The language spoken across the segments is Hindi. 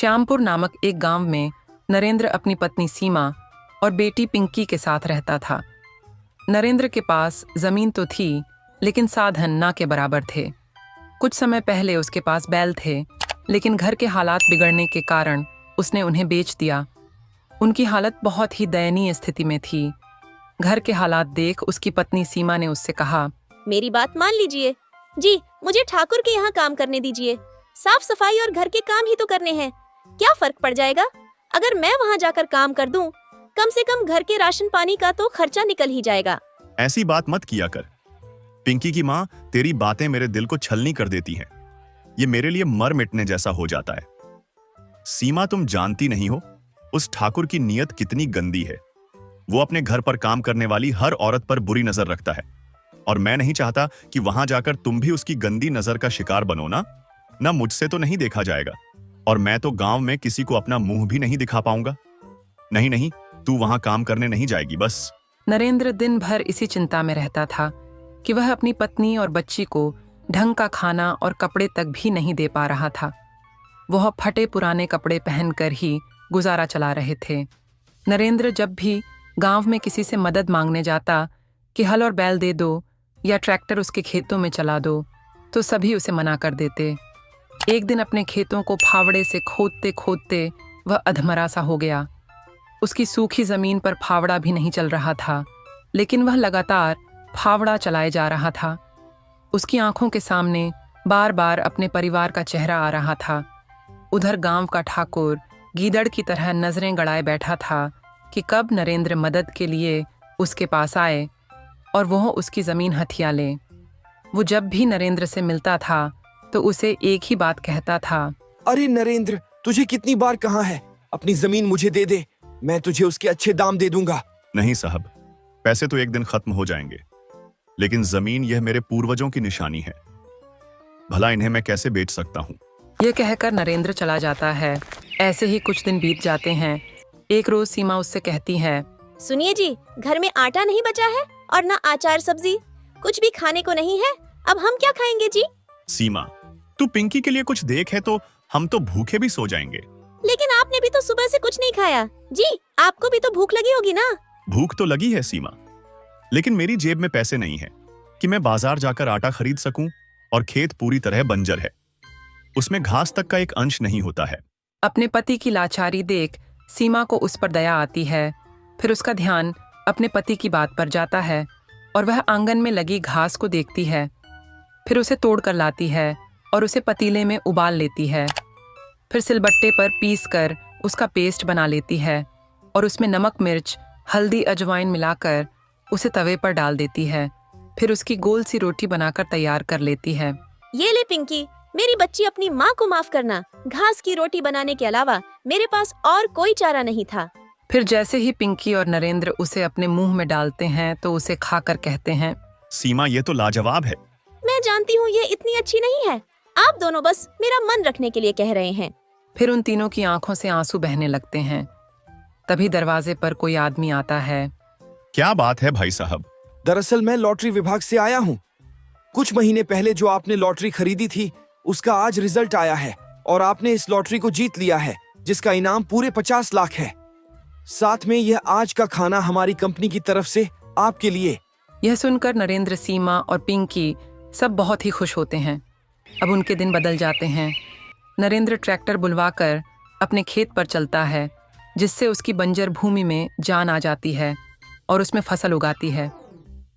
श्यामपुर नामक एक गांव में नरेंद्र अपनी पत्नी सीमा और बेटी पिंकी के साथ रहता था। नरेंद्र के पास जमीन तो थी, लेकिन साधन ना के बराबर थे। कुछ समय पहले उसके पास बैल थे, लेकिन घर के हालात बिगड़ने के कारण उसने उन्हें बेच दिया। उनकी हालत बहुत ही दयनीय स्थिति में थी। घर के हालात देख उसकी पत्नी सीमा ने उससे कहा, मेरी बात मान लीजिए जी, मुझे ठाकुर के यहाँ काम करने दीजिए। साफ सफाई और घर के काम ही तो करने हैं, क्या फर्क पड़ जाएगा अगर मैं वहाँ जाकर काम कर दूं? कम से कम घर के राशन पानी का तो खर्चा निकल ही जाएगा। ऐसी बात मत किया कर। पिंकी की माँ, तेरी बातें मेरे दिल को छलनी कर देती हैं। ये मेरे लिए मर मिटने जैसा हो जाता है। सीमा, तुम जानती नहीं हो उस ठाकुर की नीयत कितनी गंदी है। वो अपने घर पर काम करने वाली हर औरत पर बुरी नजर रखता है, और मैं नहीं चाहता कि वहां जाकर तुम भी उसकी गंदी नजर का शिकार बनो ना मुझसे तो नहीं देखा जाएगा, और मैं तो गांव में किसी को अपना मुंह भी नहीं दिखा पाऊंगा। नहीं, तू वहां काम करने नहीं जाएगी बस। नरेंद्र दिन भर इसी चिंता में रहता था कि वह अपनी पत्नी और बच्ची को ढंग का खाना और कपड़े तक भी नहीं दे पा रहा था। वह फटे पुराने कपड़े पहनकर ही गुजारा चला रहे थे। नरेंद्र जब भी गांव में किसी से मदद मांगने जाता कि हल और बैल दे दो या ट्रैक्टर उसके खेतों में चला दो, तो सभी उसे मना कर देते। एक दिन अपने खेतों को फावड़े से खोदते खोदते वह अधमरा सा हो गया। उसकी सूखी जमीन पर फावड़ा भी नहीं चल रहा था, लेकिन वह लगातार फावड़ा चलाए जा रहा था। उसकी आंखों के सामने बार बार अपने परिवार का चेहरा आ रहा था। उधर गांव का ठाकुर गीदड़ की तरह नजरें गड़ाए बैठा था कि कब नरेंद्र मदद के लिए उसके पास आए और वह उसकी जमीन हथिया ले। वो जब भी नरेंद्र से मिलता था तो उसे एक ही बात कहता था, अरे नरेंद्र, तुझे कितनी बार कहा है अपनी जमीन मुझे दे दे, मैं तुझे उसके अच्छे दाम दे दूंगा। नहीं साहब, पैसे तो एक दिन खत्म हो जाएंगे, लेकिन जमीन यह मेरे पूर्वजों की निशानी है। भला इन्हें मैं कैसे बेच सकता हूँ? यह कहकर नरेंद्र चला जाता है। ऐसे ही कुछ दिन बीत जाते हैं। एक रोज सीमा उससे कहती है, सुनिए जी, घर में आटा नहीं बचा है और ना अचार सब्जी, कुछ भी खाने को नहीं है। अब हम क्या खाएंगे जी? सीमा, तू पिंकी के लिए कुछ देख है तो हम तो भूखे भी सो जाएंगे। लेकिन आपने भी तो सुबह से कुछ नहीं खाया जी, आपको भी तो भूख लगी होगी ना? भूख तो लगी है सीमा, लेकिन मेरी जेब में पैसे नहीं है कि मैं बाजार जाकर आटा खरीद सकूं, और खेत पूरी तरह बंजर है, उसमें घास तक का एक अंश नहीं होता है। अपने पति की लाचारी देख सीमा को उस पर दया आती है। फिर उसका ध्यान अपने पति की बात पर जाता है और वह आंगन में लगी घास को देखती है। फिर उसे तोड़ कर लाती है और उसे पतीले में उबाल लेती है। फिर सिलबट्टे पर पीस कर उसका पेस्ट बना लेती है और उसमें नमक, मिर्च, हल्दी, अजवाइन मिलाकर उसे तवे पर डाल देती है। फिर उसकी गोल सी रोटी बनाकर तैयार कर लेती है। ये ले पिंकी, मेरी बच्ची, अपनी माँ को माफ करना। घास की रोटी बनाने के अलावा मेरे पास और कोई चारा नहीं था। फिर जैसे ही पिंकी और नरेंद्र उसे अपने मुंह में डालते हैं तो उसे खाकर कहते हैं, सीमा, ये तो लाजवाब है। मैं जानती हूँ ये इतनी अच्छी नहीं है, आप दोनों बस मेरा मन रखने के लिए कह रहे हैं। फिर उन तीनों की आंखों से आंसू बहने लगते हैं। तभी दरवाजे पर कोई आदमी आता है। क्या बात है भाई साहब? दरअसल मैं लॉटरी विभाग से आया हूँ। कुछ महीने पहले जो आपने लॉटरी खरीदी थी उसका आज रिजल्ट आया है और आपने इस लॉटरी को जीत लिया है, जिसका इनाम पूरे 50 लाख है। साथ में यह आज का खाना हमारी कंपनी की तरफ से आपके लिए। यह सुनकर नरेंद्र, सीमा और पिंकी सब बहुत ही खुश होते हैं। अब उनके दिन बदल जाते हैं। नरेंद्र ट्रैक्टर बुलवाकर अपने खेत पर चलता है, जिससे उसकी बंजर भूमि में जान आ जाती है और उसमें फसल उगाती है।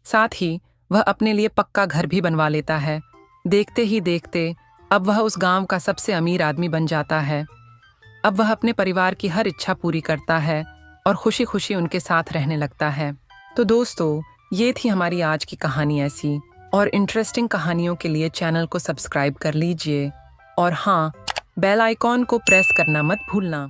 साथ ही वह अपने लिए पक्का घर भी बनवा लेता है। देखते ही देखते अब वह उस गांव का सबसे अमीर आदमी बन जाता है। अब वह अपने परिवार की हर इच्छा पूरी करता है और खुशी खुशी उनके साथ रहने लगता है। तो दोस्तों, ये थी हमारी आज की कहानी। ऐसी और इंटरेस्टिंग कहानियों के लिए चैनल को सब्सक्राइब कर लीजिए और हाँ, बेल आइकॉन को प्रेस करना मत भूलना।